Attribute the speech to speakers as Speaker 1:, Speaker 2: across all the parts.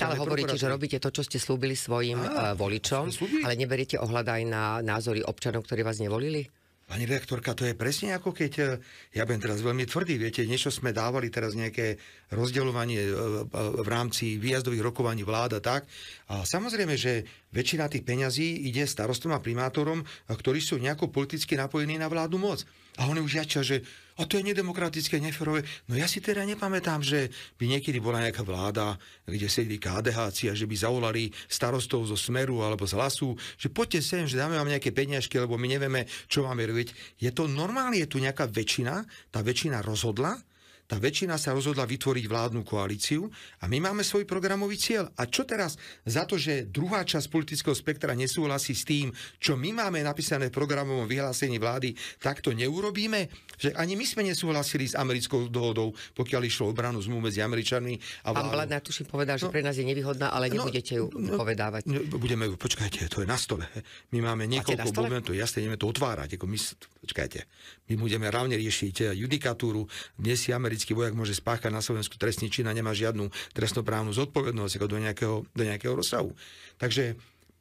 Speaker 1: ale hovoríte, že robíte to, čo ste slúbili svojim voličom, ale neberiete ohľad aj na názory občanov, ktorí vás nevolili?
Speaker 2: Pani redaktorka, to je presne ako keď, ja budem teraz veľmi tvrdý, viete, niečo sme dávali teraz nejaké rozdeľovanie v rámci výjazdových rokovaní vláda, tak. A samozrejme, že väčšina tých peňazí ide starostom a primátorom, ktorí sú nejako politicky napojení na vládnu moc. A oni už jačia, že a to je nedemokratické, neférové. No ja si teda nepamätám, že by niekedy bola nejaká vláda, kde sedeli KDH-ci a že by zavolali starostov zo Smeru alebo z Hlasu, že poďte sem, že dáme vám nejaké peniažky, lebo my nevieme, čo máme robiť. Je to normálne, je tu nejaká väčšina, tá väčšina rozhodla, tá väčšina sa rozhodla vytvoriť vládnu koalíciu a my máme svoj programový cieľ. A čo teraz za to, že druhá časť politického spektra nesúhlasí s tým, čo my máme napísané v programovom vyhlásení vlády, tak to neurobíme? Že ani my sme nesúhlasili s americkou dohodou, pokiaľ išlo obranu zmluv medzi Američanmi a vládou.
Speaker 1: Pán Blanár, tuším, povedal, že pre nás je nevýhodná, ale nebudete ju povedávať.
Speaker 2: Budeme, počkajte, to je na stole. My máme niekoľko momentov, jasne, ideme to otvárať. Počkajte, my budeme hlavne riešiť judikatúru. Dnes si americký vojak môže spáchať na Slovensku trestný čin a nemá žiadnu trestnoprávnu zodpovednosť ako do nejakého rozsahu. Takže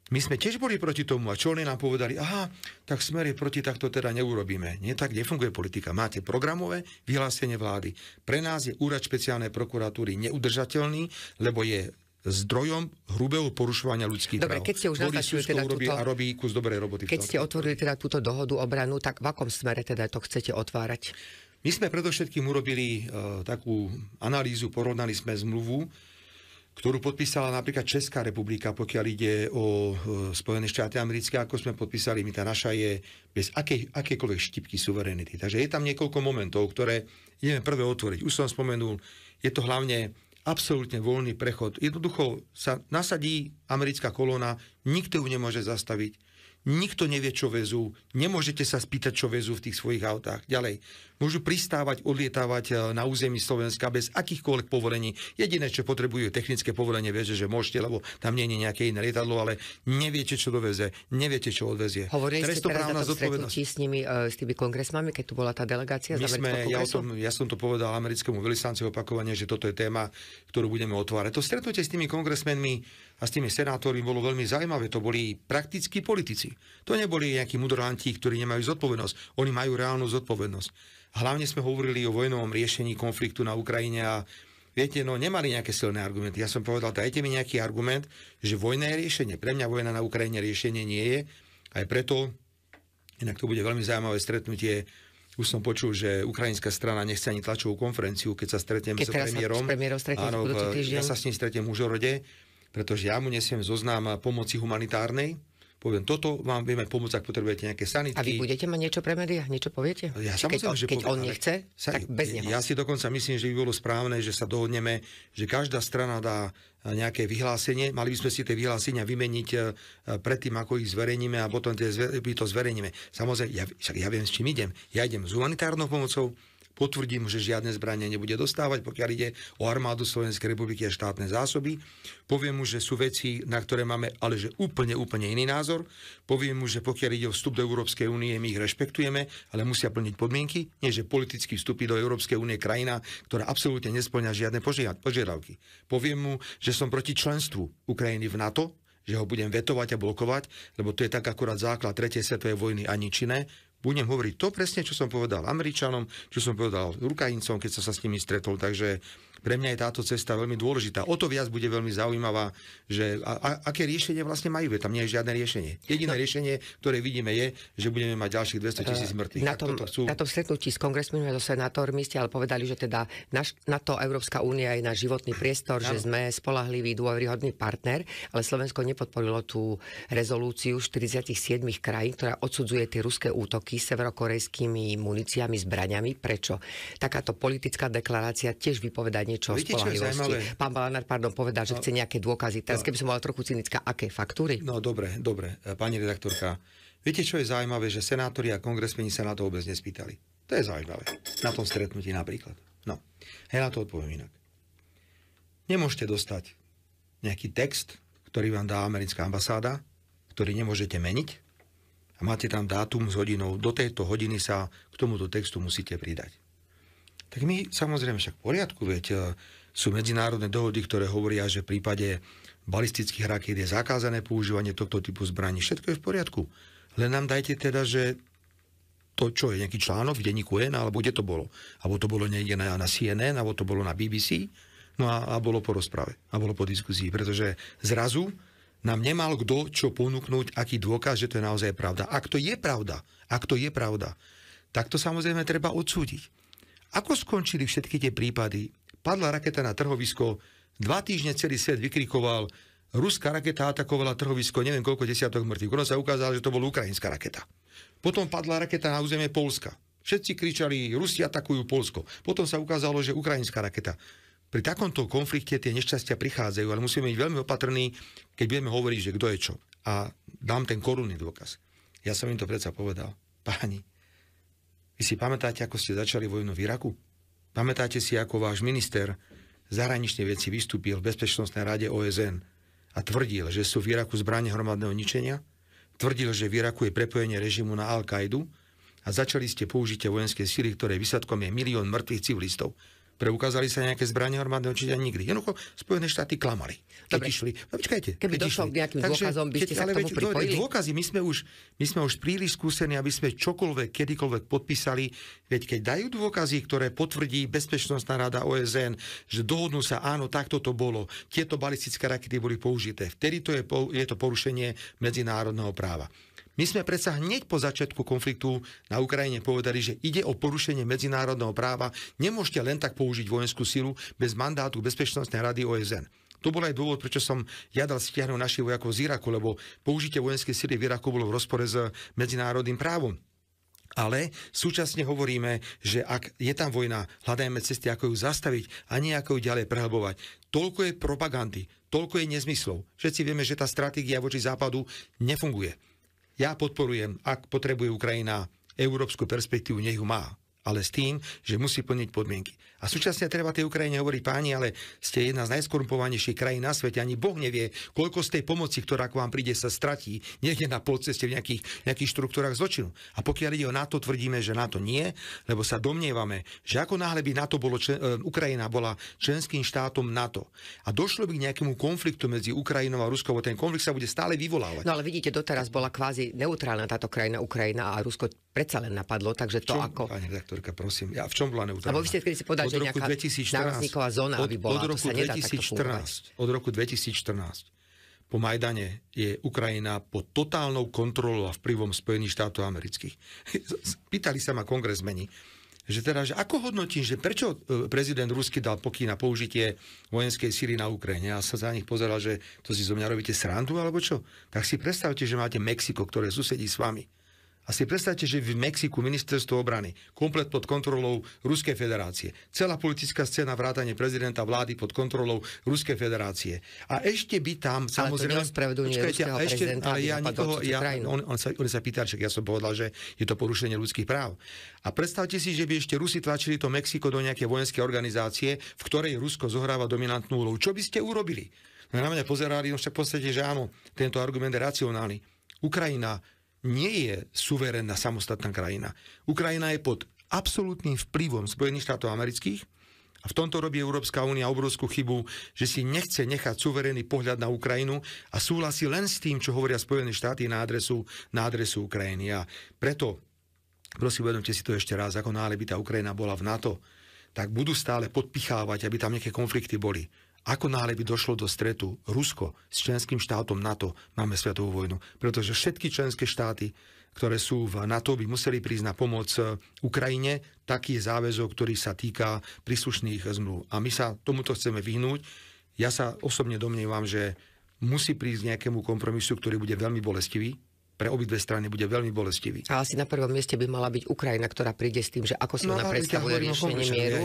Speaker 2: my sme tiež boli proti tomu a čo oni nám povedali, aha, tak Smer je proti, tak to teda neurobíme. Nie, tak nefunguje politika. Máte programové vyhlásenie vlády. Pre nás je úrad špeciálnej prokuratúry neudržateľný, lebo je zdrojom hrubého porušovania ľudských práv.
Speaker 1: Dobre, keď ste už naznačili teda
Speaker 2: a robí kus dobrej roboty.
Speaker 1: Keď ste otvorili teda túto dohodu obranu, tak v akom smere teda to chcete otvárať?
Speaker 2: My sme predovšetkým urobili takú analýzu, porovnali sme zmluvu, ktorú podpísala napríklad Česká republika, pokiaľ ide o Spojené štáty americké, ako sme podpísali, my tá naša je bez akékoľvek štipky suverenity. Takže je tam niekoľko momentov, ktoré ideme prvé otvoriť. Už som spomenul, je to hlavne absolútne voľný prechod. Jednoducho sa nasadí americká kolóna, nikto ju nemôže zastaviť, nikto nevie, čo vezú, nemôžete sa spýtať, čo vezú v tých svojich autách. Ďalej, môžu pristávať, odlietávať na území Slovenska bez akýchkoľvek povolení. Jediné, čo potrebujú, technické povolenie, viete, že môžete, lebo tam nie je nejaké iné lietadlo, ale neviete, čo doveze, neviete, čo odvezie.
Speaker 1: Hovorili ste teraz na tom stretnutí s nimi, s tými kongresmami, keď tu bola tá delegácia z amerického kongresu?
Speaker 2: Ja som to povedal americkému veľvyslancovi opakovane, že toto je téma, ktorú budeme otvárať. To stretnutie s tými kongresmenmi a s tými senátormi bolo veľmi zaujímavé. To boli praktickí politici. To neboli nejakí mudrlanti, ktorí nemajú zodpovednosť. Oni majú reálnu zodpovednosť. A hlavne sme hovorili o vojnovom riešení konfliktu na Ukrajine a viete, nemali nejaké silné argumenty. Ja som povedal, dajte mi nejaký argument, že vojna je riešenie. Pre mňa vojna na Ukrajine riešenie nie je. Aj preto, inak to bude veľmi zaujímavé stretnutie. Už som počul, že ukrajinská strana nechce ani tlačovú konferenciu, keď sa stretneme s premiérom. Áno, ja sa s ním stretnem v Užhorode, pretože ja mu nesiem zoznam pomoci humanitárnej. Poviem, toto vám vieme pomôcť, ak potrebujete nejaké sanitky.
Speaker 1: A vy budete mať niečo pre médiá? Niečo poviete?
Speaker 2: Ja samozrejme,
Speaker 1: keď on nechce, tak bez neho.
Speaker 2: Ja si dokonca myslím, že by bolo správne, že sa dohodneme, že každá strana dá nejaké vyhlásenie. Mali by sme si tie vyhlásenia vymeniť predtým, ako ich zverejníme a potom to zverejníme. Samozrejme, ja viem, s čím idem. Ja idem s humanitárnou pomocou, potvrdím, že žiadne zbranie nebude dostávať, pokiaľ ide o armádu Slovenskej republiky a štátne zásoby. Poviem mu, že sú veci, na ktoré máme, ale že úplne iný názor. Poviem mu, že pokiaľ ide o vstup do Európskej únie, my ich rešpektujeme, ale musia plniť podmienky. Nie, že politicky vstupí do Európskej únie krajina, ktorá absolútne nespĺňa žiadne požiadavky. Poviem mu, že som proti členstvu Ukrajiny v NATO, že ho budem vetovať a blokovať, lebo to je tak akurát základ 3. svetovej vojny a nič iné. Budem hovoriť to presne, čo som povedal Američanom, čo som povedal Ukrajincom, keď som sa s nimi stretol. Takže pre mňa je táto cesta veľmi dôležitá. O to viac bude veľmi zaujímavá, že aké riešenie vlastne majú. Tam nie je žiadne riešenie. Jediné riešenie, ktoré vidíme, je, že budeme mať ďalších 200 000 mŕtvych.
Speaker 1: Na tom stretnutí s kongresmenmi a so senátormi ste ale povedali, že teda NATO, Európska únia je náš životný priestor, že sme spoľahlivý, dôveryhodný partner, ale Slovensko nepodporilo tú rezolúciu 47 krajín, ktorá odsudzuje tie ruské útoky severokorejskými muníciami, zbraňami. Prečo? Takáto politická deklarácia tiež vypovedá niečo o spoľahlivosti. Pán Blanár, povedal, že chce nejaké dôkazy. Teraz, keby som bola trochu cynická, aké faktúry?
Speaker 2: No dobre. Pani redaktorka, viete, čo je zaujímavé, že senátori a kongresmeni sa na to vôbec nespýtali. To je zaujímavé. Na tom stretnutí napríklad. No, ja na to odpoviem inak. Nemôžete dostať nejaký text, ktorý vám dá americká ambasáda, ktorý nemôžete meniť, a máte tam dátum s hodinou, do tejto hodiny sa k tomuto textu musíte pridať. Tak my samozrejme však v poriadku, veď Sú medzinárodné dohody, ktoré hovoria, že v prípade balistických rakiet je zakázané používanie tohto typu zbraní. Všetko je v poriadku. Len nám dajte teda, že to, čo je nejaký článok v denníku N, alebo kde to bolo. Alebo to bolo niekde na CNN, alebo to bolo na BBC. No a bolo po rozprave. A bolo po diskusii. Pretože zrazu nám nemal kto čo ponúknuť, aký dôkaz, že to je naozaj pravda. Ak to je pravda, tak to samozrejme treba odsúdiť. Ako skončili všetky tie prípady? Padla raketa na trhovisko, 2 týždne celý svet vykrikoval, ruská raketa atakovala trhovisko, neviem koľko desiatok mŕtvych. Ono sa ukázalo, že to bola ukrajinská raketa. Potom padla raketa na územie Poľska. Všetci kričali, Rusi atakujú Poľsko. Potom sa ukázalo, že ukrajinská raketa. Pri takomto konflikte tie nešťastia prichádzajú, ale musíme byť veľmi opatrní, keď budeme hovoriť, že kto je čo. A dám ten korunný dôkaz. Ja som im to predsa povedal. Páni, vy si pamätáte, ako ste začali vojnu v Iraku? Pamätáte si, ako váš minister zahraničnej veci vystúpil v Bezpečnostnej rade OSN a tvrdil, že sú v Iraku zbrane hromadného ničenia? Tvrdil, že v Iraku je prepojenie režimu na Al-Kaidu a začali ste použitie vojenskej síly, ktoré výsledkom je 1 000 000 mŕtvych civilistov. Preukázali sa nejaké zbrane hromadného ničenia? Nikdy. Jednoducho Spojené štáty klamali. Keď išli. No, počkajte.
Speaker 1: Keby došlo k nejakým dôkazom, by ste sa k tomu pripojili?
Speaker 2: Dôkazy, my sme už príliš skúsení, aby sme čokoľvek, kedykoľvek podpísali. Veď keď dajú dôkazy, ktoré potvrdí Bezpečnostná rada OSN, že dohodnú sa, áno, takto to bolo, tieto balistické rakety boli použité, vtedy je to porušenie medzinárodného práva. My sme predsa hneď po začiatku konfliktu na Ukrajine povedali, že ide o porušenie medzinárodného práva. Nemôžete len tak použiť vojenskú silu bez mandátu Bezpečnostnej rady OSN. To bol aj dôvod, prečo som dal stiahnuť našich vojakov z Iraku, lebo použitie vojenskej sily v Iraku bolo v rozpore s medzinárodným právom. Ale súčasne hovoríme, že ak je tam vojna, hľadajme cesty, ako ju zastaviť a nie ako ju ďalej prehlbovať. Toľko je propagandy, toľko je nezmyslov. Všetci vieme, že tá stratégia voči západu nefunguje. Ja podporujem, ak potrebuje Ukrajina európsku perspektívu, nech ju má. Ale s tým, že musí plniť podmienky. A súčasne treba tej Ukrajine hovoriť, páni, ale ste jedna z najskorumpovanejších krajín na svete. Ani Boh nevie, koľko z tej pomoci, ktorá k vám príde, sa stratí niekde na polceste v nejakých štruktúrach zločinu. A pokiaľ ide o NATO, tvrdíme, že NATO nie, lebo sa domnievame, že ako náhle by Ukrajina bola členským štátom NATO a došlo by k nejakému konfliktu medzi Ukrajinou a Ruskou, ten konflikt sa bude stále vyvolávať.
Speaker 1: No ale vidíte, doteraz bola kvázi neutrálna táto krajina Ukrajina a Rusko predsa len napadlo, takže to ako...
Speaker 2: Pani redaktorka, prosím, v čom bola neutrálna?
Speaker 1: Lebo vy ste kedy si povedali, že nejaká nárazníková zóna by bola, to sa nedá takto fungovať.
Speaker 2: Od roku 2014 po Majdane je Ukrajina pod totálnou kontrolou a vplyvom Spojených štátov amerických. Pýtali sa ma kongresmeni, že ako hodnotím, že prečo prezident Rusky dal pokyn na použitie vojenskej síly na Ukrajine. Ja sa za nich pozeral, že to si zo mňa robíte srandu, alebo čo? Tak si predstavte, že máte Mexiko, ktoré susedí s vami. A si predstavte, že v Mexiku ministerstvo obrany komplet pod kontrolou Ruskej federácie. Celá politická scéna vrátane prezidenta vlády pod kontrolou Ruskej federácie. A ešte by tam samozrejme...
Speaker 1: Ale to neospravedlňuje ruského prezidenta, aby napadol Ukrajinu.
Speaker 2: On sa pýtal, ja som povedal, že je to porušenie ľudských práv. A predstavte si, že by ešte Rusi tlačili to Mexiko do nejakej vojenskej organizácie, v ktorej Rusko zohráva dominantnú úlohu. Čo by ste urobili? Na mňa pozerali, no však v podstate, že áno, tento argument je racionálny. Ukrajina nie je suverénna samostatná krajina. Ukrajina je pod absolútnym vplyvom Spojených štátov amerických a v tomto robí Európska únia obrovskú chybu, že si nechce nechať suverénny pohľad na Ukrajinu a súhlasí len s tým, čo hovoria Spojené štáty na adresu Ukrajiny. A preto, prosím, uvedomte si to ešte raz, ako náhle by tá Ukrajina bola v NATO, tak budú stále podpichávať, aby tam nejaké konflikty boli. Ako náhle by došlo do stretu Rusko s členským štátom NATO, máme svetovú vojnu. Pretože všetky členské štáty, ktoré sú v NATO, by museli prísť na pomoc Ukrajine. Taký je záväzok, ktorý sa týka príslušných zmluv. A my sa tomuto chceme vyhnúť. Ja sa osobne domnievam, že musí prísť k nejakému kompromisu, ktorý bude veľmi bolestivý. Pre obidve strany bude veľmi bolestivý.
Speaker 1: A asi na prvom mieste by mala byť Ukrajina, ktorá príde s tým, že ako si ona predstavuje riešenie mieru.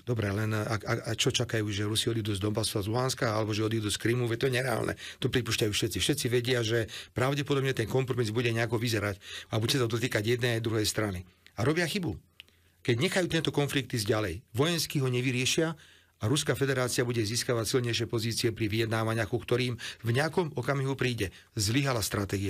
Speaker 2: Dobre, len a čo čakajú, že Rusi odídu z Donbasu a z Luhanska, alebo že odídu z Krymu, to je nereálne. To pripúšťajú všetci. Všetci vedia, že pravdepodobne ten kompromis bude nejako vyzerať a bude sa to týkať jednej aj druhej strany. A robia chybu. Keď nechajú tento konflikt ísť ďalej, vojensky ho nevyriešia a Ruská federácia bude získavať silnejšie pozície pri vyjednávaniach, ku ktorým v nejakom okamihu príde. Zlyhala stratégia.